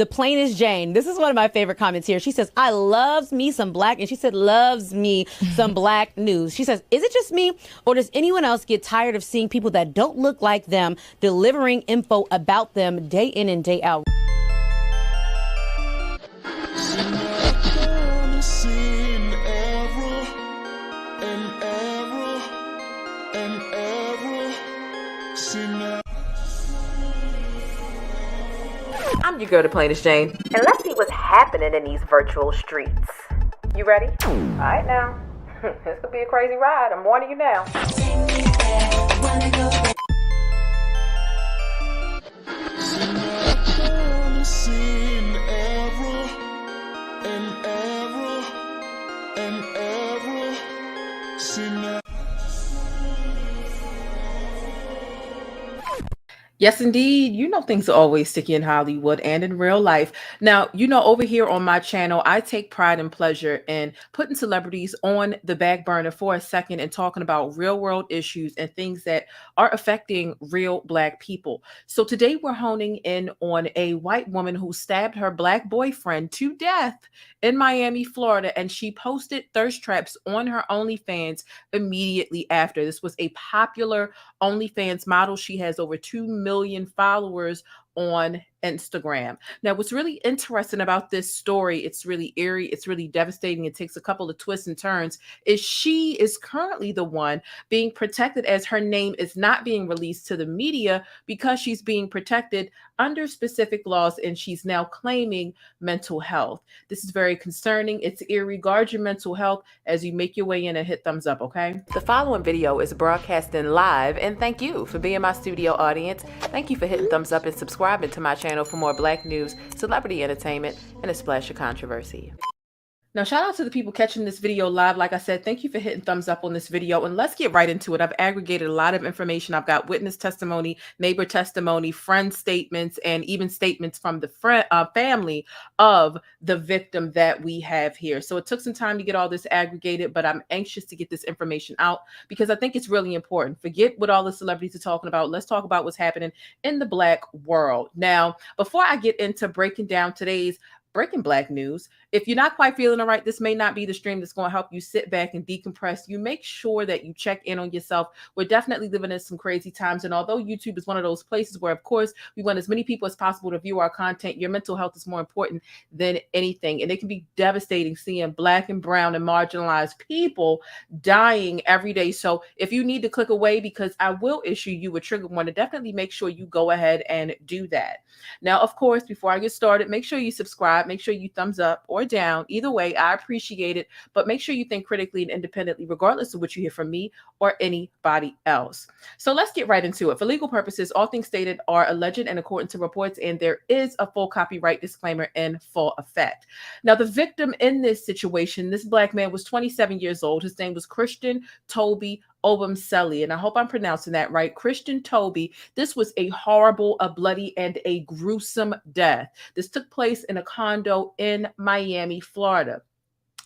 The plainest Jane. This is one of my favorite comments here. She says, I loves me some black, and she said, loves me some black news. She says, is it just me, or does anyone else get tired of seeing people that don't look like them delivering info about them day in and day out? I'm your girl, the plainest Jane, and let's see what's happening in these virtual streets. You ready? All right now. This could be a crazy ride. I'm warning you now. Yes, indeed. You know, things are always sticky in Hollywood and in real life. Now, you know, over here on my channel, I take pride and pleasure in putting celebrities on the back burner for a second and talking about real world issues and things that are affecting real Black people. So today we're honing in on a white woman who stabbed her Black boyfriend to death in Miami, Florida, and she posted thirst traps on her OnlyFans immediately after. This was a popular OnlyFans model. She has over 2 million followers on Instagram. Now, what's really interesting about this story, it's really eerie, it's really devastating, it takes a couple of twists and turns, is she is currently the one being protected, as her name is not being released to the media because she's being protected under specific laws, and she's now claiming mental health. This is very concerning. It's eerie. Guard your mental health as you make your way in and hit thumbs up, okay? The following video is broadcasting live, and thank you for being my studio audience. Thank you for hitting thumbs up and subscribing to my channel for more Black news, celebrity entertainment, and a splash of controversy. Now, shout out to the people catching this video live. Like I said, thank you for hitting thumbs up on this video, and let's get right into it. I've aggregated a lot of information. I've got witness testimony, neighbor testimony, friend statements, and even statements from the family of the victim that we have here. So it took some time to get all this aggregated, but I'm anxious to get this information out because I think it's really important. Forget what all the celebrities are talking about. Let's talk about what's happening in the Black world. Now, before I get into breaking down today's breaking Black news, if you're not quite feeling all right, this may not be the stream that's going to help you sit back and decompress. You make sure that you check in on yourself. We're definitely living in some crazy times. And although YouTube is one of those places where, of course, we want as many people as possible to view our content, your mental health is more important than anything. And it can be devastating seeing Black and brown and marginalized people dying every day. So if you need to click away, because I will issue you a trigger warning, definitely make sure you go ahead and do that. Now, of course, before I get started, make sure you subscribe, make sure you thumbs up or down. Either way, I appreciate it, but make sure you think critically and independently, regardless of what you hear from me or anybody else. So let's get right into it. For legal purposes, all things stated are alleged and according to reports, and there is a full copyright disclaimer in full effect. Now, the victim in this situation, this Black man was 27 years old. His name was Christian Toby Obumseli, and I hope I'm pronouncing that right. Christian Toby. This was a horrible, a bloody, and a gruesome death. This took place in a condo in Miami, Florida.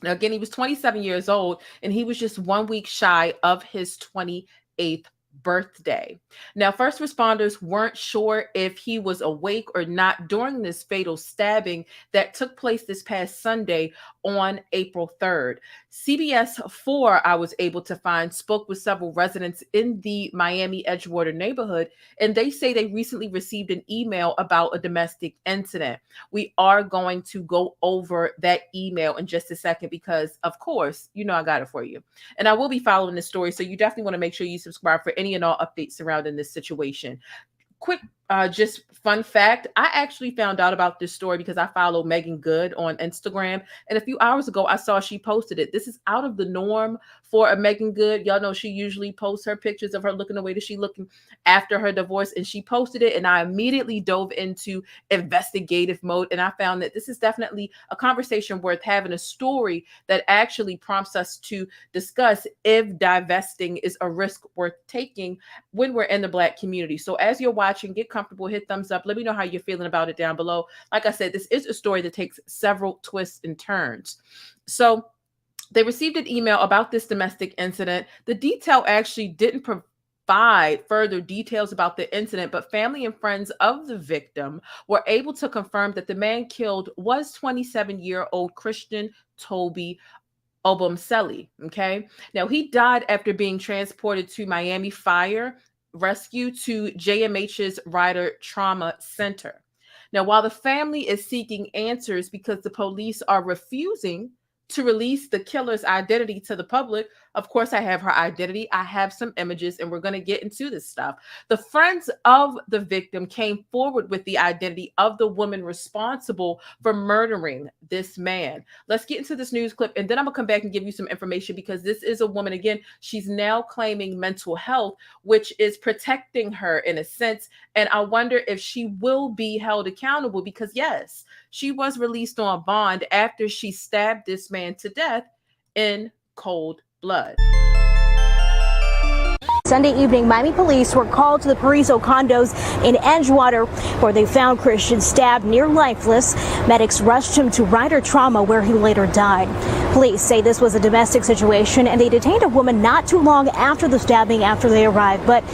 Now, again, he was 27 years old, and he was just 1 week shy of his 28th birthday. Now, first responders weren't sure if he was awake or not during this fatal stabbing that took place this past Sunday on April 3rd. CBS 4, I was able to find, spoke with several residents in the Miami Edgewater neighborhood, and they say they recently received an email about a domestic incident. We are going to go over that email in just a second because, of course, you know I got it for you. And I will be following this story, so you definitely want to make sure you subscribe for any and all updates surrounding this situation. Quick, just fun fact, I actually found out about this story because I follow Megan Good on Instagram, and a few hours ago I saw she posted it. This is out of the norm for a Megan Good. Y'all know she usually posts her pictures of her looking the way that she looking after her divorce, and she posted it, and I immediately dove into investigative mode, and I found that this is definitely a conversation worth having, a story that actually prompts us to discuss if divesting is a risk worth taking when we're in the Black community. So as you're watching, get comfortable, hit thumbs up. Let me know how you're feeling about it down below. Like I said, this is a story that takes several twists and turns. So they received an email about this domestic incident. The detail actually didn't provide further details about the incident, but family and friends of the victim were able to confirm that the man killed was 27-year-old Christian Toby Obumseli. Okay. Now, he died after being transported to Miami Fire Rescue to JMH's Rider Trauma Center. Now, while the family is seeking answers because the police are refusing to release the killer's identity to the public, of course, I have her identity. I have some images, and we're going to get into this stuff. The friends of the victim came forward with the identity of the woman responsible for murdering this man. Let's get into this news clip, and then I'm going to come back and give you some information, because this is a woman, again, she's now claiming mental health, which is protecting her in a sense. And I wonder if she will be held accountable, because yes, she was released on bond after she stabbed this man to death in cold blood. Sunday evening, Miami police were called to the Paraiso condos in Edgewater, where they found Christian stabbed near lifeless. Medics rushed him to Rider Trauma, where he later died. Police say this was a domestic situation, and they detained a woman not too long after the stabbing after they arrived. But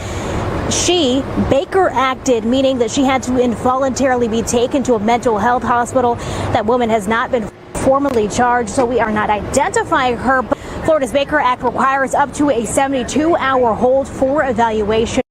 she, Baker acted, meaning that she had to involuntarily be taken to a mental health hospital. That woman has not been formally charged, so we are not identifying her. But Florida's Baker Act requires up to a 72-hour hold for evaluation.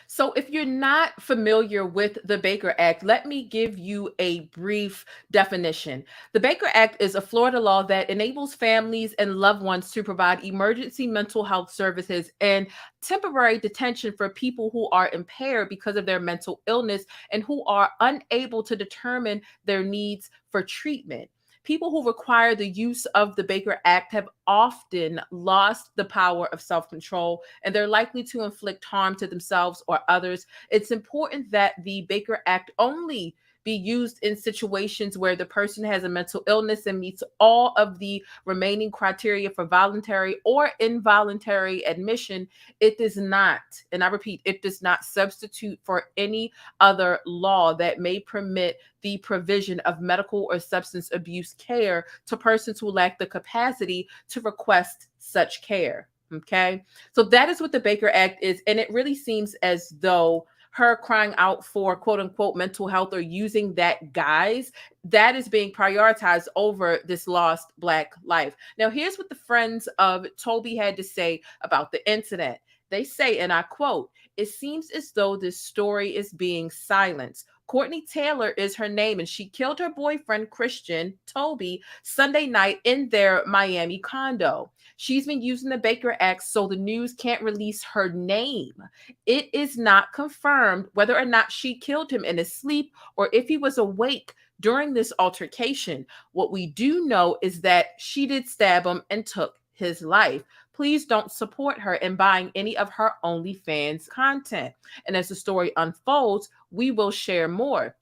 So if you're not familiar with the Baker Act, let me give you a brief definition. The Baker Act is a Florida law that enables families and loved ones to provide emergency mental health services and temporary detention for people who are impaired because of their mental illness and who are unable to determine their needs for treatment. People who require the use of the Baker Act have often lost the power of self-control, and they're likely to inflict harm to themselves or others. It's important that the Baker Act only be used in situations where the person has a mental illness and meets all of the remaining criteria for voluntary or involuntary admission. It does not, and I repeat, it does not substitute for any other law that may permit the provision of medical or substance abuse care to persons who lack the capacity to request such care. Okay, so that is what the Baker Act is, and it really seems as though her crying out for quote unquote mental health or using that guise, that is being prioritized over this lost Black life. Now, here's what the friends of Toby had to say about the incident. They say, and I quote, "It seems as though this story is being silenced. Courtney Tailor is her name, and she killed her boyfriend, Christian Toby, Sunday night in their Miami condo. She's been using the Baker Act so the news can't release her name. It is not confirmed whether or not she killed him in his sleep or if he was awake during this altercation. What we do know is that she did stab him and took his life. Please don't support her in buying any of her OnlyFans content. And as the story unfolds, we will share more.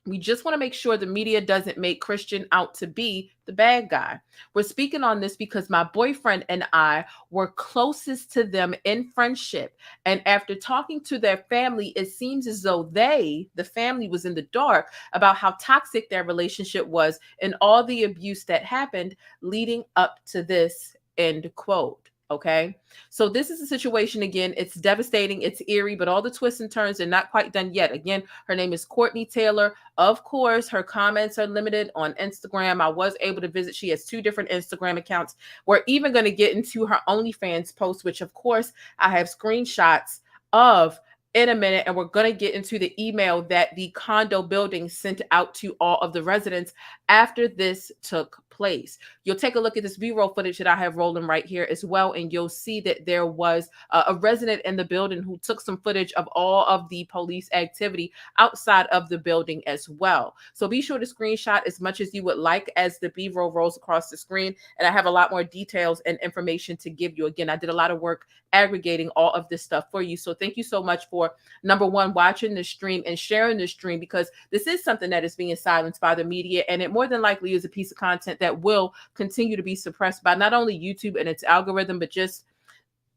We just want to make sure the media doesn't make Christian out to be the bad guy. We're speaking on this because my boyfriend and I were closest to them in friendship. And after talking to their family, it seems as though the family was in the dark about how toxic their relationship was and all the abuse that happened leading up to this," end quote. Okay, so this is a situation, again, it's devastating, it's eerie, but all the twists and turns are not quite done yet. Again, her name is Courtney Tailor. Of course, her comments are limited on Instagram. I was able to visit. She has 2 different Instagram accounts. We're even going to get into her OnlyFans post, which of course I have screenshots of in a minute, and we're going to get into the email that the condo building sent out to all of the residents after this took place. You'll take a look at this B-roll footage that I have rolling right here as well, and you'll see that there was a resident in the building who took some footage of all of the police activity outside of the building as well. So be sure to screenshot as much as you would like as the B-roll rolls across the screen, and I have a lot more details and information to give you. Again, I did a lot of work aggregating all of this stuff for you. So thank you so much for, number one, watching the stream and sharing the stream, because this is something that is being silenced by the media, and it more than likely is a piece of content that will continue to be suppressed by not only YouTube and its algorithm, but just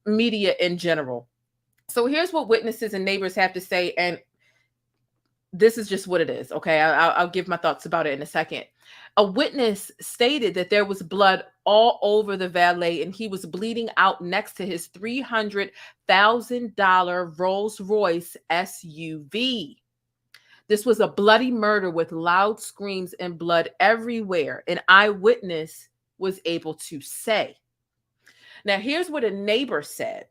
media in general. So here's what witnesses and neighbors have to say, and this is just what it is. Okay. I'll give my thoughts about it in a second. A witness stated that there was blood all over the valet and he was bleeding out next to his $300,000 Rolls Royce SUV. This was a bloody murder with loud screams and blood everywhere. An eyewitness was able to say. Now, here's what a neighbor said.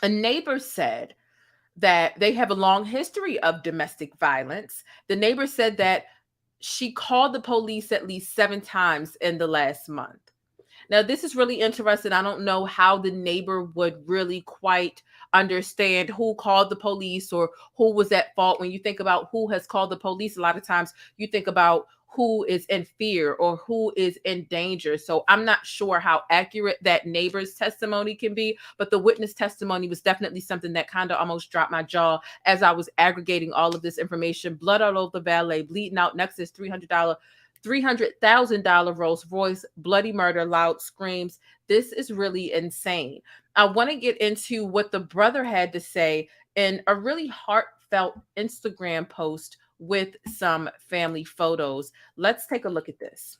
A neighbor said that they have a long history of domestic violence. The neighbor said that she called the police at least 7 times in the last month. Now, this is really interesting. I don't know how the neighbor would really quite understand who called the police or who was at fault. When you think about who has called the police, a lot of times you think about who is in fear or who is in danger. So I'm not sure how accurate that neighbor's testimony can be, but the witness testimony was definitely something that kind of almost dropped my jaw as I was aggregating all of this information. Blood all over the valet, bleeding out next to his $300,000 Rolls Royce, bloody murder, loud screams. This is really insane. I want to get into what the brother had to say in a really heartfelt Instagram post with some family photos. Let's take a look at this.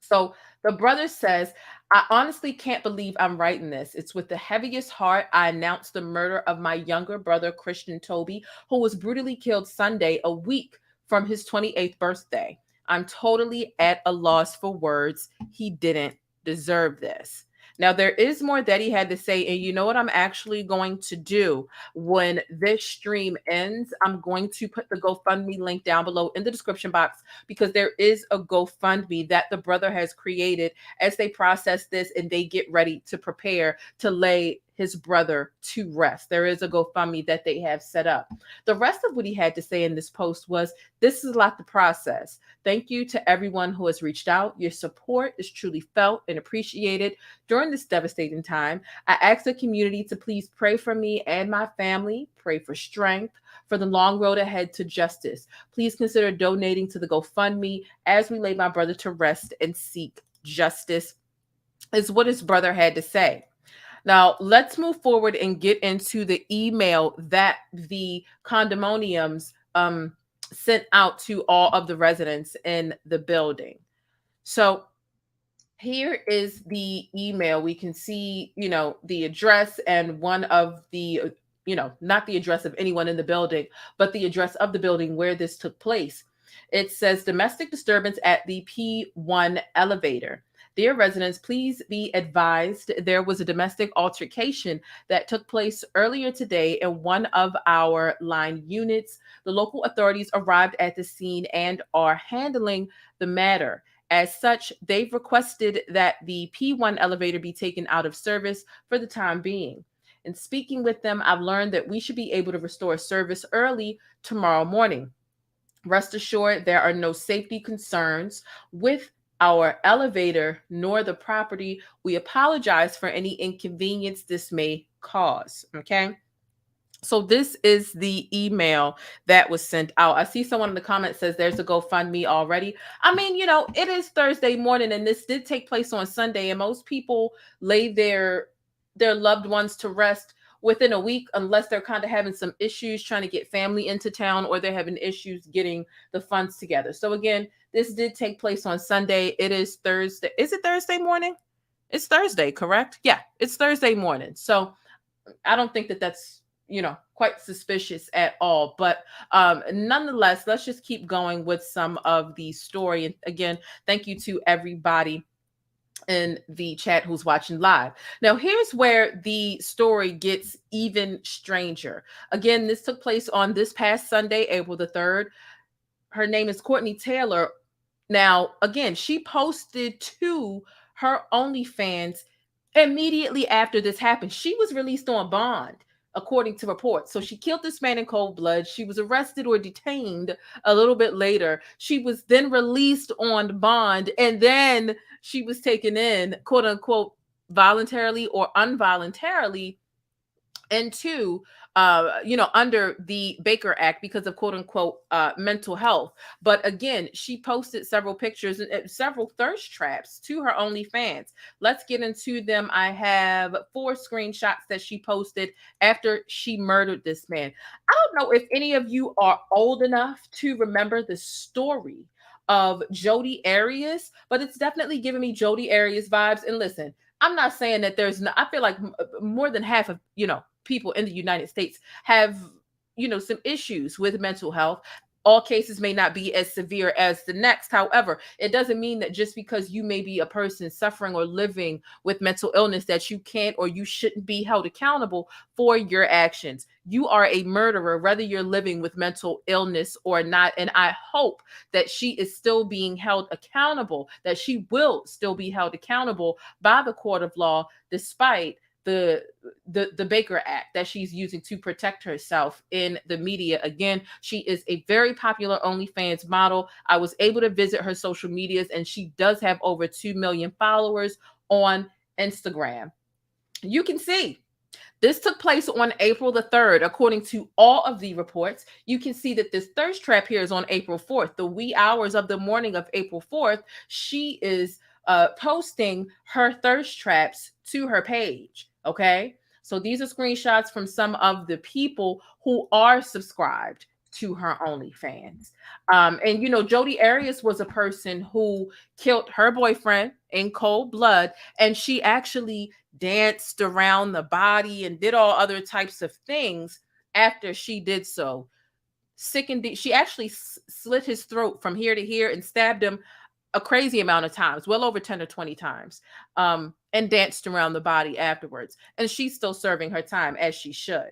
So the brother says, I honestly can't believe I'm writing this. It's with the heaviest heart I announced the murder of my younger brother, Christian Toby, who was brutally killed Sunday, a week from his 28th birthday. I'm totally at a loss for words. He didn't deserve this. Now, there is more that he had to say, and you know what I'm actually going to do when this stream ends? I'm going to put the GoFundMe link down below in the description box because there is a GoFundMe that the brother has created as they process this and they get ready to prepare to lay his brother to rest. There is a GoFundMe that they have set up. The rest of what he had to say in this post was, this is a lot to process. Thank you to everyone who has reached out. Your support is truly felt and appreciated during this devastating time. I ask the community to please pray for me and my family. Pray for strength for the long road ahead to justice. Please consider donating to the GoFundMe as we lay my brother to rest and seek justice, is what his brother had to say. Now, let's move forward and get into the email that the condominiums sent out to all of the residents in the building. So here is the email. We can see, the address and one of the, not the address of anyone in the building, but the address of the building where this took place. It says domestic disturbance at the P1 elevator. Dear residents, please be advised there was a domestic altercation that took place earlier today in one of our line units. The local authorities arrived at the scene and are handling the matter. As such, they've requested that the P1 elevator be taken out of service for the time being. In speaking with them, I've learned that we should be able to restore service early tomorrow morning. Rest assured, there are no safety concerns with our elevator nor the property. We apologize for any inconvenience this may cause. Okay. So this is the email that was sent out. I see someone in the comments says there's a GoFundMe already. I mean, it is Thursday morning and this did take place on Sunday, and most people lay their loved ones to rest within a week, unless they're kind of having some issues trying to get family into town or they're having issues getting the funds together. So again, this did take place on Sunday. It is Thursday. Is it Thursday morning? It's Thursday, correct? Yeah, it's Thursday morning. So I don't think that that's, quite suspicious at all. But nonetheless, let's just keep going with some of the story. And again, thank you to everybody in the chat who's watching live. Now, here's where the story gets even stranger. Again, this took place on this past Sunday, April the 3rd. Her name is Courtney Tailor. Now, again, she posted to her OnlyFans immediately after this happened. She was released on bond, according to reports. So she killed this man in cold blood. She was arrested or detained a little bit later. She was then released on bond, and then she was taken in, quote unquote, voluntarily or involuntarily and two, under the Baker Act because of quote unquote mental health. But again, she posted several pictures and several thirst traps to her OnlyFans. Let's get into them. I have 4 screenshots that she posted after she murdered this man. I don't know if any of you are old enough to remember the story of Jodi Arias, but it's definitely giving me Jodi Arias vibes. And listen, I'm not saying that there's no, I feel like more than half of, people in the United States have, some issues with mental health. All cases may not be as severe as the next. However, it doesn't mean that just because you may be a person suffering or living with mental illness that you can't or you shouldn't be held accountable for your actions. You are a murderer, whether you're living with mental illness or not. And I hope that she is still being held accountable, that she will still be held accountable by the court of law, despite the Baker Act that she's using to protect herself in the media. Again, she is a very popular OnlyFans model. I was able to visit her social medias, and she does have over 2 million followers on Instagram. You can see this took place on April the 3rd, according to all of the reports. You can see that this thirst trap here is on April 4th, the wee hours of the morning of April 4th. She is posting her thirst traps to her page. Okay, so these are screenshots from some of the people who are subscribed to her OnlyFans. And Jodi Arias was a person who killed her boyfriend in cold blood, and she actually danced around the body and did all other types of things after she did so. Sick and she actually slit his throat from here to here and stabbed him a crazy amount of times, well over 10 or 20 times, and danced around the body afterwards. And she's still serving her time, as she should.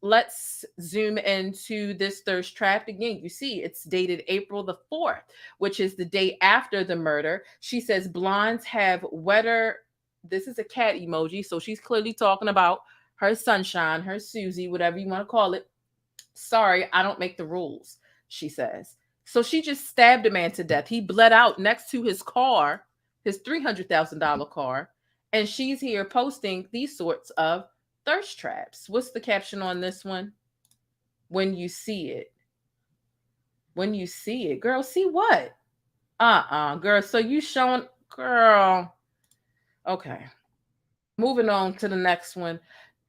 Let's zoom into this thirst trap. Again, you see it's dated April the 4th, which is the day after the murder. She says blondes have wetter, this is a cat emoji, so she's clearly talking about her sunshine, her Susie, whatever you want to call it. Sorry, I don't make the rules, she says. So she just stabbed a man to death. He bled out next to his car, his $300,000 car. And she's here posting these sorts of thirst traps. What's the caption on this one? When you see it. When you see it. Girl, see what? Girl. So you showing, girl. Okay. Moving on to the next one.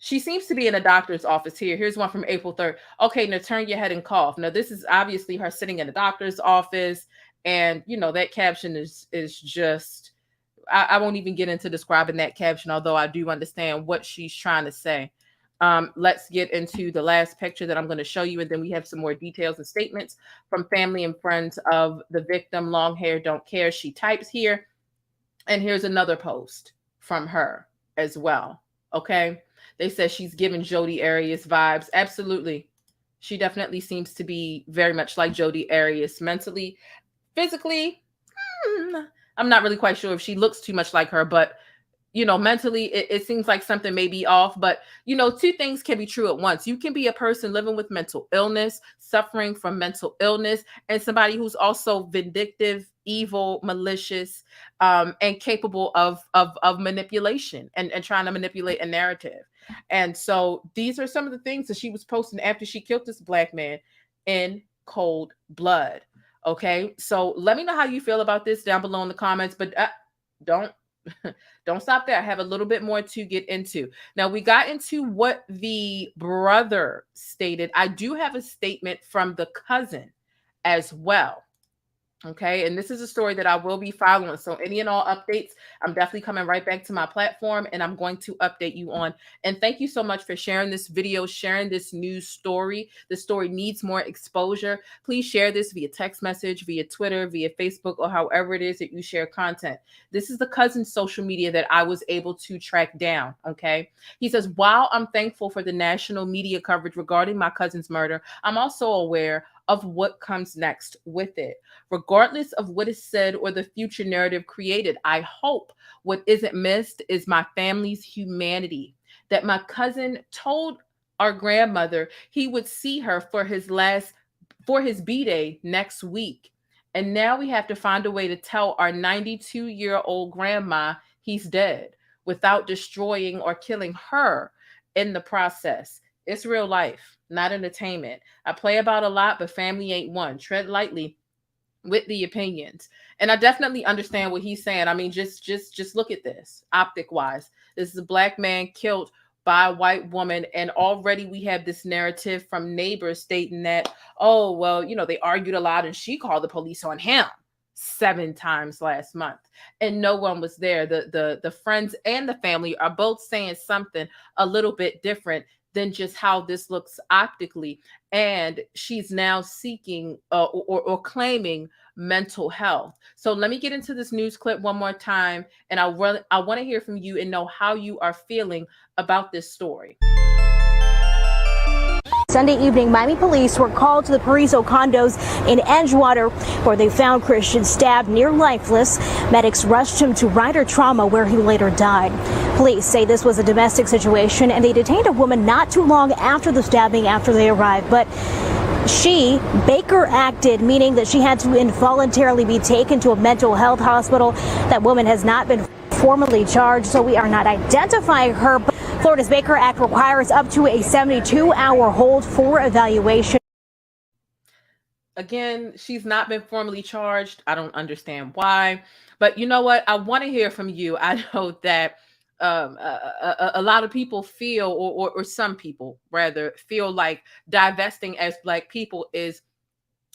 She seems to be in a doctor's office here. Here's one from April 3rd. Okay, now turn your head and cough. Now, this is obviously her sitting in a doctor's office. And, that caption is just, I won't even get into describing that caption, although I do understand what she's trying to say. Let's get into the last picture that I'm going to show you. And then we have some more details and statements from family and friends of the victim. Long hair, don't care. She types here. And here's another post from her as well. Okay. They said she's giving Jodi Arias vibes. Absolutely. She definitely seems to be very much like Jodi Arias mentally. Physically, I'm not really quite sure if she looks too much like her, but, mentally, it seems like something may be off. But, 2 things can be true at once. You can be a person living with mental illness, suffering from mental illness, and somebody who's also vindictive, evil, malicious, and capable of manipulation and trying to manipulate a narrative. And so these are some of the things that she was posting after she killed this Black man in cold blood. Okay, so let me know how you feel about this down below in the comments, but don't stop there. I have a little bit more to get into. Now, we got into what the brother stated. I do have a statement from the cousin as well. Okay, and this is a story that I will be following. So any and all updates, I'm definitely coming right back to my platform and I'm going to update you on. And thank you so much for sharing this video, sharing this news story. The story needs more exposure. Please share this via text message, via Twitter, via Facebook, or however it is that you share content. This is the cousin's social media that I was able to track down. Okay, he says, while I'm thankful for the national media coverage regarding my cousin's murder, I'm also aware of what comes next with it. Regardless of what is said or the future narrative created, I hope what isn't missed is my family's humanity. That my cousin told our grandmother he would see her for his B-Day next week. And now we have to find a way to tell our 92-year-old grandma he's dead without destroying or killing her in the process. It's real life, not entertainment. I play about a lot, but family ain't one. Tread lightly with the opinions. And I definitely understand what he's saying. I mean, just look at this optic wise. This is a black man killed by a white woman, and already we have this narrative from neighbors stating that, oh, well, you know, they argued a lot and she called the police on him 7 times last month and no one was there. The friends and the family are both saying something a little bit different than just how this looks optically. And she's now seeking or claiming mental health. So let me get into this news clip one more time, and I want to hear from you and know how you are feeling about this story. Sunday evening, Miami police were called to the Paraiso condos in Edgewater, where they found Christian stabbed near lifeless. Medics rushed him to Ryder Trauma, where he later died. Police say this was a domestic situation, and they detained a woman not too long after the stabbing after they arrived. But she, Baker acted, meaning that she had to involuntarily be taken to a mental health hospital. That woman has not been formally charged, so we are not identifying her. But Florida's Baker Act requires up to a 72-hour hold for evaluation. Again, she's not been formally charged. I don't understand why. But you know what? I want to hear from you. I know that a lot of people feel, or some people rather, feel like divesting as Black people is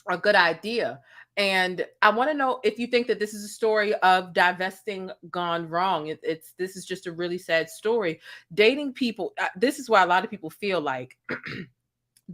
a good idea. And I want to know if you think that this is a story of divesting gone wrong. This is just a really sad story. Dating people, this is why a lot of people feel like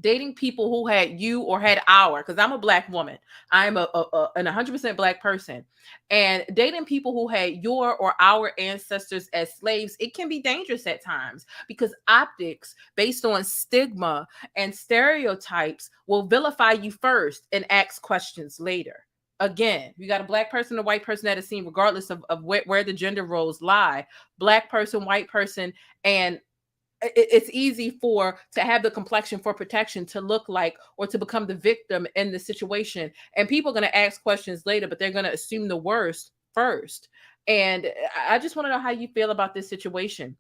dating people who had you or had our, because I'm a Black woman. I'm an 100% Black person. And dating people who had your or our ancestors as slaves, it can be dangerous at times because optics based on stigma and stereotypes will vilify you first and ask questions later. Again, you got a Black person, a white person at a scene, regardless of where the gender roles lie. Black person, white person, and it's easy to have the complexion for protection to look like or to become the victim in the situation. And people are going to ask questions later, but they're going to assume the worst first. And I just want to know how you feel about this situation.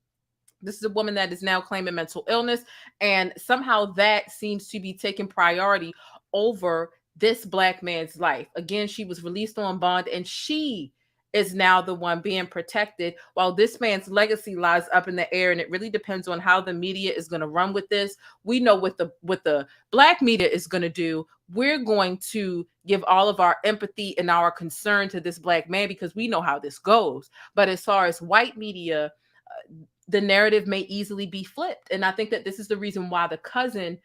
This is a woman that is now claiming mental illness, and somehow that seems to be taking priority over this Black man's life. Again, she was released on bond, and she is now the one being protected while this man's legacy lies up in the air. And it really depends on how the media is going to run with this. We know what the Black media is going to do. We're going to give all of our empathy and our concern to this Black man because we know how this goes. But as far as white media, the narrative may easily be flipped. And I think that this is the reason why the cousin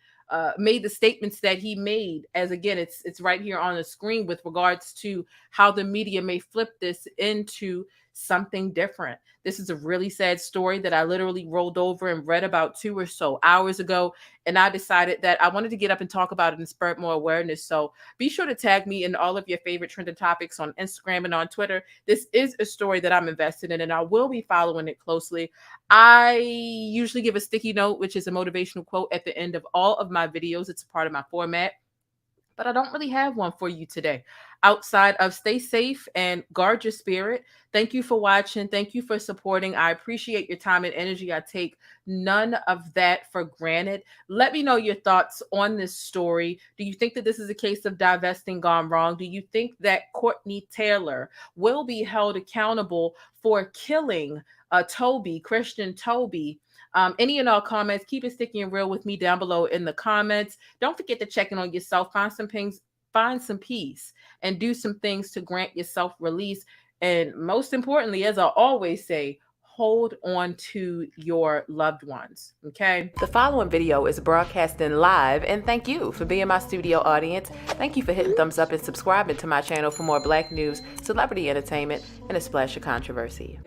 made the statements that he made, as again, it's right here on the screen with regards to how the media may flip this into something different. This is a really sad story that I literally rolled over and read about 2 or so hours ago. And I decided that I wanted to get up and talk about it and spread more awareness. So be sure to tag me in all of your favorite trending topics on Instagram and on Twitter. This is a story that I'm invested in, and I will be following it closely. I usually give a sticky note, which is a motivational quote at the end of all of my videos. It's a part of my format. But I don't really have one for you today outside of stay safe and guard your spirit. Thank you for watching. Thank you for supporting. I appreciate your time and energy. I take none of that for granted. Let me know your thoughts on this story. Do you think that this is a case of divesting gone wrong? Do you think that Courtney Tailor will be held accountable for killing Toby, Christian Toby? Any and all comments, keep it sticky and real with me down below in the comments. Don't forget to check in on yourself, find some peace, and do some things to grant yourself release. And most importantly, as I always say, hold on to your loved ones. Okay. The following video is broadcasting live, and thank you for being my studio audience. Thank you for hitting thumbs up and subscribing to my channel for more Black news, celebrity entertainment, and a splash of controversy.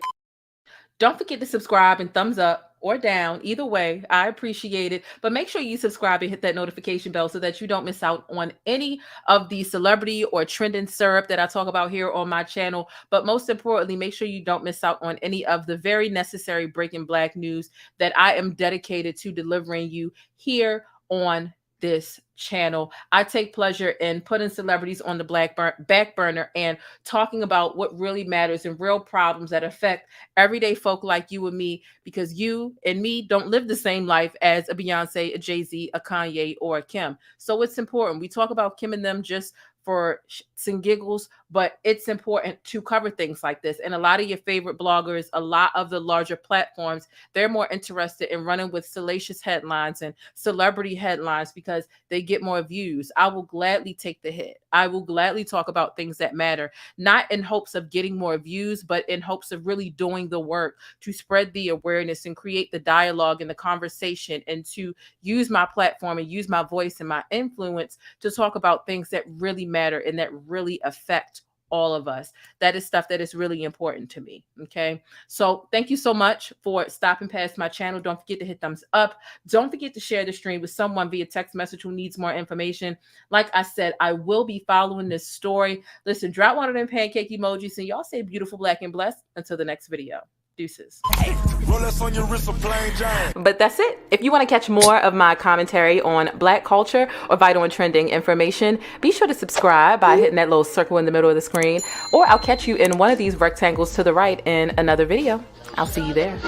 Don't forget to subscribe and thumbs up or down. Either way, I appreciate it. But make sure you subscribe and hit that notification bell so that you don't miss out on any of the celebrity or trending syrup that I talk about here on my channel. But most importantly, make sure you don't miss out on any of the very necessary breaking Black news that I am dedicated to delivering you here on this channel. I take pleasure in putting celebrities on the back burner and talking about what really matters and real problems that affect everyday folk like you and me, because you and me don't live the same life as a Beyonce, a Jay-Z, a Kanye, or a Kim. So it's important. We talk about Kim and them just for shits and giggles, but it's important to cover things like this. And a lot of your favorite bloggers, a lot of the larger platforms, they're more interested in running with salacious headlines and celebrity headlines because they get more views. I will gladly take the hit. I will gladly talk about things that matter, not in hopes of getting more views, but in hopes of really doing the work to spread the awareness and create the dialogue and the conversation, and to use my platform and use my voice and my influence to talk about things that really matter and that really affect all of us. That is stuff that is really important to me. Okay. So thank you so much for stopping past my channel. Don't forget to hit thumbs up. Don't forget to share the stream with someone via text message who needs more information. Like I said, I will be following this story. Listen, drop one of them pancake emojis and y'all say beautiful, black, and blessed. Until the next video. Deuces. But that's it. If you want to catch more of my commentary on Black culture or vital and trending information, be sure to subscribe by hitting that little circle in the middle of the screen, or I'll catch you in one of these rectangles to the right in another video. I'll see you there.